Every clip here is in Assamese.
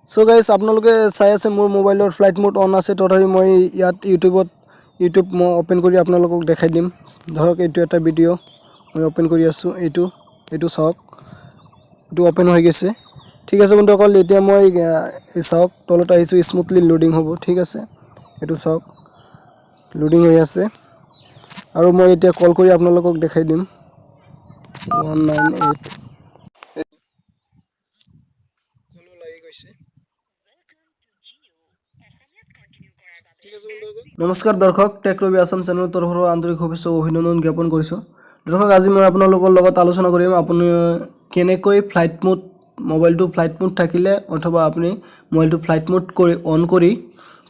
সো গাইস আপোনালোকে চাই আছে মোৰ মোবাইলৰ ফ্লাইট মোড অন আছে তথাপি মই ইয়াত ইউটিউব মই ওপেন কৰি আপোনালোকক দেখাই দিম ধৰক এইটো এটা ভিডিও মই ওপেন কৰি আছো এইটো চাওক এইটো ওপেন হৈ গৈছে ঠিক আছে বন্ধুসকল এতিয়া মই এই চাওক তলত আহিছো স্মুথলি লোডিং হ'ব ঠিক আছে এইটো চাওক লোডিং হৈ আছে আৰু মই এতিয়া কল কৰি আপোনালোকক দেখাই দিম 198 কল লাগি গৈছে নমস্কাৰ দৰ্শক টেক ৰবি আসাম চেনেলৰ তৰফৰ আন্তৰিক শুভেচ্ছা অভিনন্দন জ্ঞাপন কৰিছো দৰ্শক আজি মই আপোনালোকৰ লগত আলোচনা কৰিম আপুনি কেনেকৈ ফ্লাইট মোড মোবাইলটো ফ্লাইট মোড থাকিলে অথবা আপুনি মোবাইলটো ফ্লাইট মোড কৰি অন কৰি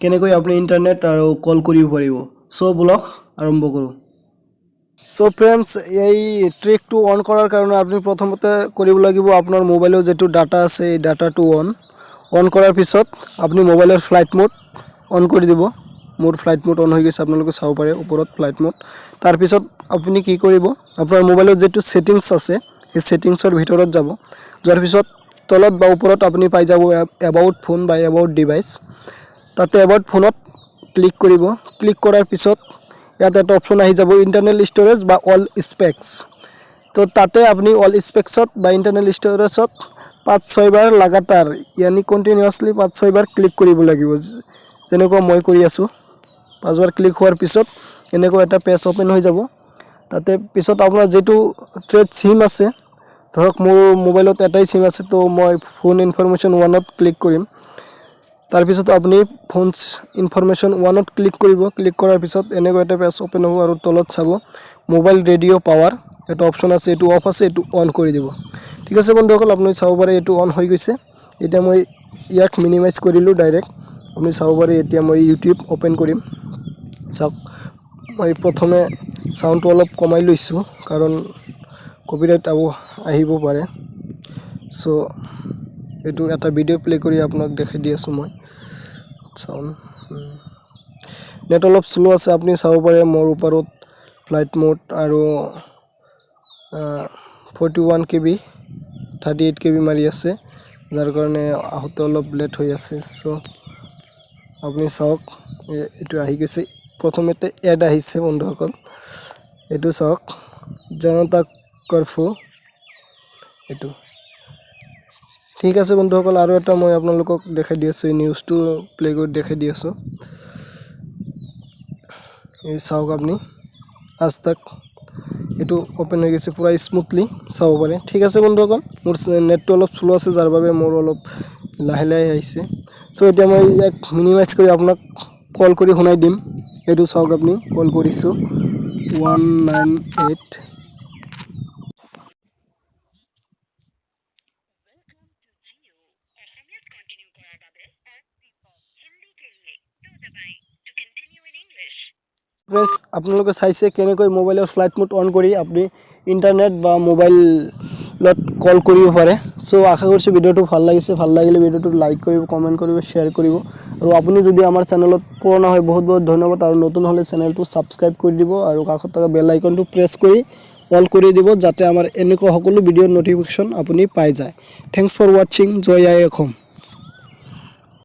কেনেকৈ আপুনি ইন্টাৰনেট আৰু কল কৰিব পাৰিব সো ব্লগ আৰম্ভ কৰো সো फ्रेंड्स এই ট্ৰিকটো অন কৰাৰ কাৰণে আপুনি প্ৰথমতে কৰিব লাগিব আপোনাৰ মোবাইলৰ যেটো ডাটা আছে এই ডাটাটো অন কৰাৰ পিছত আপুনি মোবাইলৰ ফ্লাইট মোড অন কৰি দিব মোৰ ফ্লাইট মোড অন হৈ গৈছে আপোনালোকে চাব পাৰে ওপৰত ফ্লাইট মোড তাৰ পিছত আপুনি কি কৰিব আপোনাৰ মোবাইলৰ যেটো সেটিংস আছে এই সেটিংসৰ ভিতৰত যাব যাৰ পিছত তলত বা ওপৰত আপুনি পাই যাব এবাউট ফোন বা এবাউট ডিভাইস তাতে এবাউট ফোনত ক্লিক কৰিব ক্লিক কৰাৰ পিছত ইয়াত এটা অপচন আহি যাব ইন্টাৰনেল ষ্টৰেজ বা অল স্পেক্স তো তাতে আপুনি অল স্পেক্সত বা ইন্টাৰনেল ষ্টৰেজত 5-6 বাৰ লাগাতাৰ यानी কন্টিনিউয়াসলি 5-6 বাৰ ক্লিক কৰিব লাগিব যেনেকৈ মই কৰি আছো 5 বাৰ ক্লিক হোৱাৰ পিছত এনেকৈ এটা পেজ ওপেন হৈ যাব তাতে পিছত আপোনাৰ যেটো ট্ৰেড সিম আছে ধৰক মোৰ মোবাইলত এটাই সিম আছে তো মই ফোন ইনফৰমেশন 1ত ক্লিক কৰিম তাৰ পিছত আপুনি ফোন ইনফৰমেশন 1ত ক্লিক কৰিব ক্লিক কৰাৰ পিছত এনেকৈ এটা পেজ ওপেন হ'ব আৰু তলত চাব মোবাইল ৰেডিও পাৱাৰ এটা অপচন আছে এটো অফ আছে এটো অন কৰি দিব ঠিক আছে বন্ধুসকল আপুনি চাব পাৰে এটো অন হৈ গৈছে এটা মই ইয়াক মিনিমাইজ কৰিলো ডাইৰেক্ট আপুনি চাব পাৰে এতিয়া মই ইউটিউব ওপেন কৰিম চাওক মই প্ৰথমে সাউন্ডটো অলপ কমাই লৈছো কাৰণ কপিৰাইট আহিব পাৰে সো এটো এটা ভিডিও প্লে কৰি আপোনাক দেখাই দি আছো মই সাউন্ড নেট অলপ স্লো আছে আপুনি চাব পাৰে মোৰ ওপৰত ফ্লাইট মোড আৰু 41 KB 38 KB মাৰি আছে যাৰ কাৰণে আহতে অলপ লেট হৈ আছে সো আপুনি চাওক এটো আহি গৈছে প্ৰথমতে এড আহিছে বন্ধুসকল এটো চাওক জনতা কাৰফিউ এটো ঠিক আছে বন্ধুসকল আৰু এটা মই আপোনালোকক দেখাই দি আছো নিউজটো প্লে কৰি দেখাই দি আছো এই চাওক আপুনি আজ তক এটো ওপেন হৈ গৈছে পুৰা স্মুথলি চাব পাৰে ঠিক আছে বন্ধুসকল মোৰ নেটটো অলপ স্লো আছে যাৰ বাবে মোৰ অলপ লাহে লাহে আহিছে সো এতিয়া মই এক মিনিমাইজ কৰি আপোনাক কল কৰি শুনাই দিম এটো চাওক আপুনি কল কৰিছো 198 फ्रेंड्स আপোনালোকে চাইছে কেনেকৈ মোবাইলৰ ফ্লাইট মোড অন কৰি আপুনি ইন্টাৰনেট বা মোবাইলত কল কৰিব পাৰে সো আশা কৰিছো ভিডিওটো ভাল লাগিলে ভিডিওটো লাইক কৰিব কমেন্ট কৰিব শেয়াৰ কৰিব আৰু আপুনি যদি আমাৰ চেনেলত পুৰণা হয় বহুত বহুত ধন্যবাদ আৰু নতুন হলে চেনেলটো সাবস্ক্ৰাইব কৰি দিব আৰু কাষত থকা বেল আইকনটো প্ৰেছ কৰি অল কৰি দিব যাতে আমাৰ এনেকুৱা সকলো ভিডিওৰ নটিফিকেশন আপুনি পাই যায় থ্যাঙ্কস ফৰ ওয়াচিং জয় আই অসম